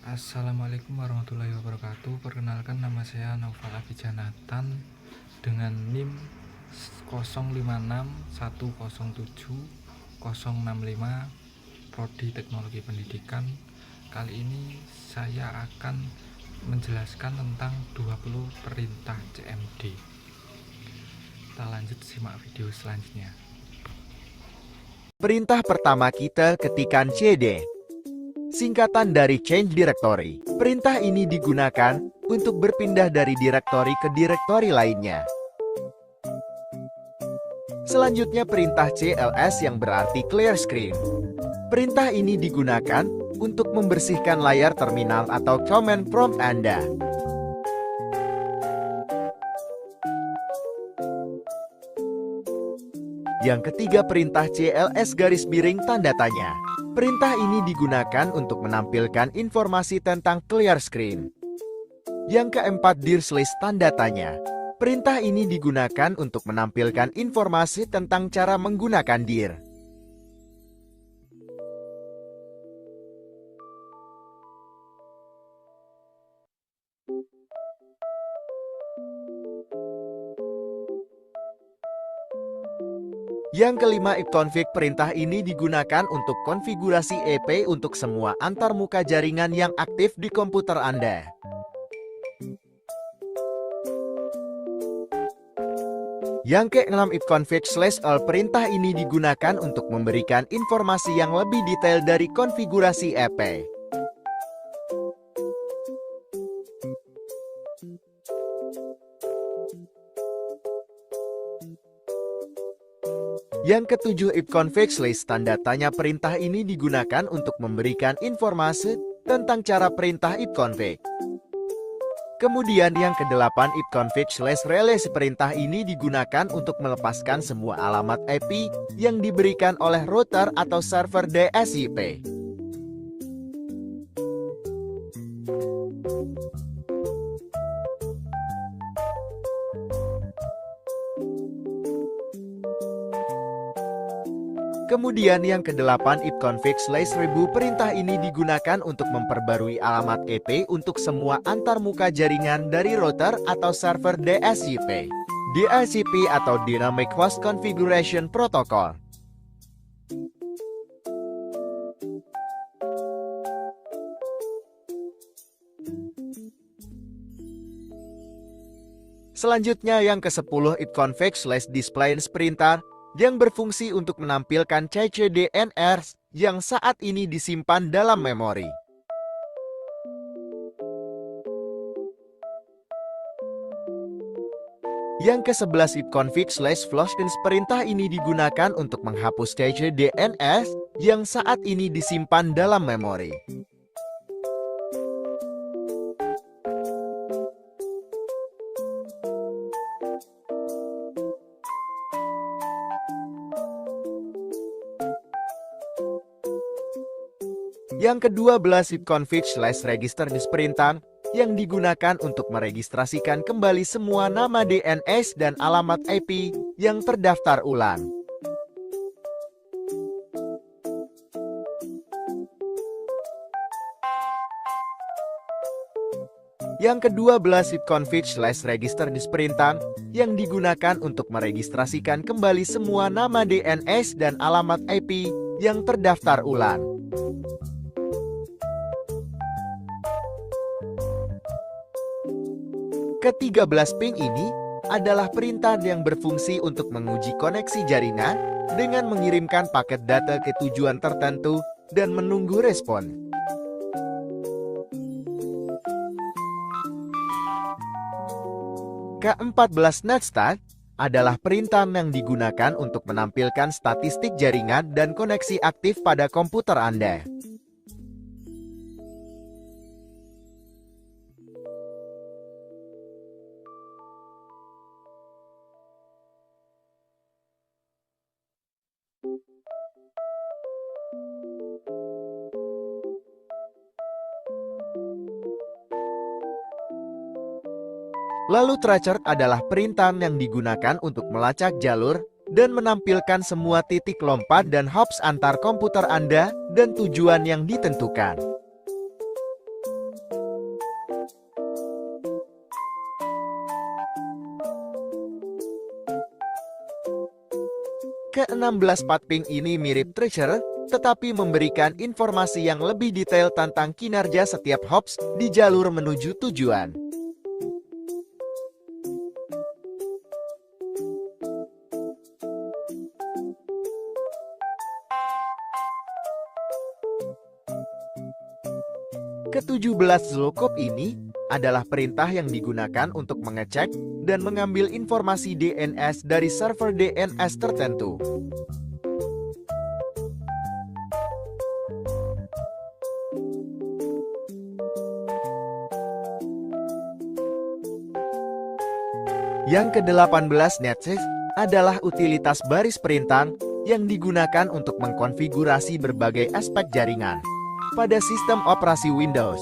Assalamualaikum warahmatullahi wabarakatuh. Perkenalkan, nama saya Naufal Abijanatan dengan NIM 0561070065 Prodi Teknologi Pendidikan. Kali ini saya akan menjelaskan tentang 20 perintah CMD. Kita lanjut simak video selanjutnya. Perintah pertama kita ketikkan cd, singkatan dari change directory. Perintah ini digunakan untuk berpindah dari direktori ke direktori lainnya. Selanjutnya perintah cls yang berarti clear screen. Perintah ini digunakan untuk membersihkan layar terminal atau command prompt Anda. Yang ketiga perintah cls garis miring tanda tanya. Perintah ini digunakan untuk menampilkan informasi tentang clear screen. Yang keempat dir// tanda tanya. Perintah ini digunakan untuk menampilkan informasi tentang cara menggunakan dir. Yang kelima ipconfig, perintah ini digunakan untuk konfigurasi EP untuk semua antarmuka jaringan yang aktif di komputer Anda. Yang keenam ipconfig/all, perintah ini digunakan untuk memberikan informasi yang lebih detail dari konfigurasi EP. Yang ketujuh ipconfig/, tanda tanya. Perintah ini digunakan untuk memberikan informasi tentang cara perintah ipconfig. Kemudian yang kedelapan ipconfig/release, perintah ini digunakan untuk melepaskan semua alamat IP yang diberikan oleh router atau server DSIP. Kemudian yang kedelapan ipconfig/1000, perintah ini digunakan untuk memperbarui alamat EP untuk semua antarmuka jaringan dari router atau server DSIP. DSIP atau Dynamic Host Configuration Protocol. Selanjutnya yang ke-10 ipconfig/display, perintah yang berfungsi untuk menampilkan CCDNR yang saat ini disimpan dalam memori. Yang ke-11 ipconfig/flush, perintah ini digunakan untuk menghapus CCDNR yang saat ini disimpan dalam memori. Yang ke-12 ipconfig/register, perintah yang digunakan untuk meregistrasikan kembali semua nama DNS dan alamat IP yang terdaftar ulang. Yang ke-12 ipconfig/register, perintah yang digunakan untuk meregistrasikan kembali semua nama DNS dan alamat IP yang terdaftar ulang. Ke-13 ping ini adalah perintah yang berfungsi untuk menguji koneksi jaringan dengan mengirimkan paket data ke tujuan tertentu dan menunggu respon. Ke-14 netstart adalah perintah yang digunakan untuk menampilkan statistik jaringan dan koneksi aktif pada komputer Anda. Lalu tracer adalah perintah yang digunakan untuk melacak jalur dan menampilkan semua titik lompat dan hops antar komputer Anda dan tujuan yang ditentukan. Ke-16 Patping ini mirip Tracer, tetapi memberikan informasi yang lebih detail tentang kinerja setiap hops di jalur menuju tujuan. Ke-17 Zlokop ini adalah perintah yang digunakan untuk mengecek dan mengambil informasi DNS dari server DNS tertentu. Yang ke-18 NetSys adalah utilitas baris perintah yang digunakan untuk mengkonfigurasi berbagai aspek jaringan pada sistem operasi Windows.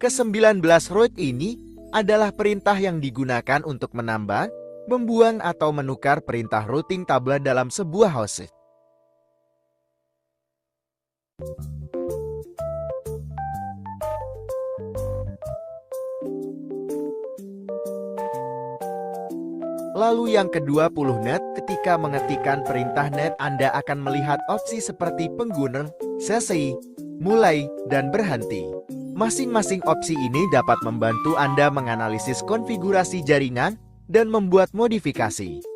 Ke-19 root ini adalah perintah yang digunakan untuk menambah, membuang atau menukar perintah routing table dalam sebuah host. Lalu yang ke-20 net, ketika mengetikkan perintah net Anda akan melihat opsi seperti pengguna, sesi, mulai, dan berhenti. Masing-masing opsi ini dapat membantu Anda menganalisis konfigurasi jaringan dan membuat modifikasi.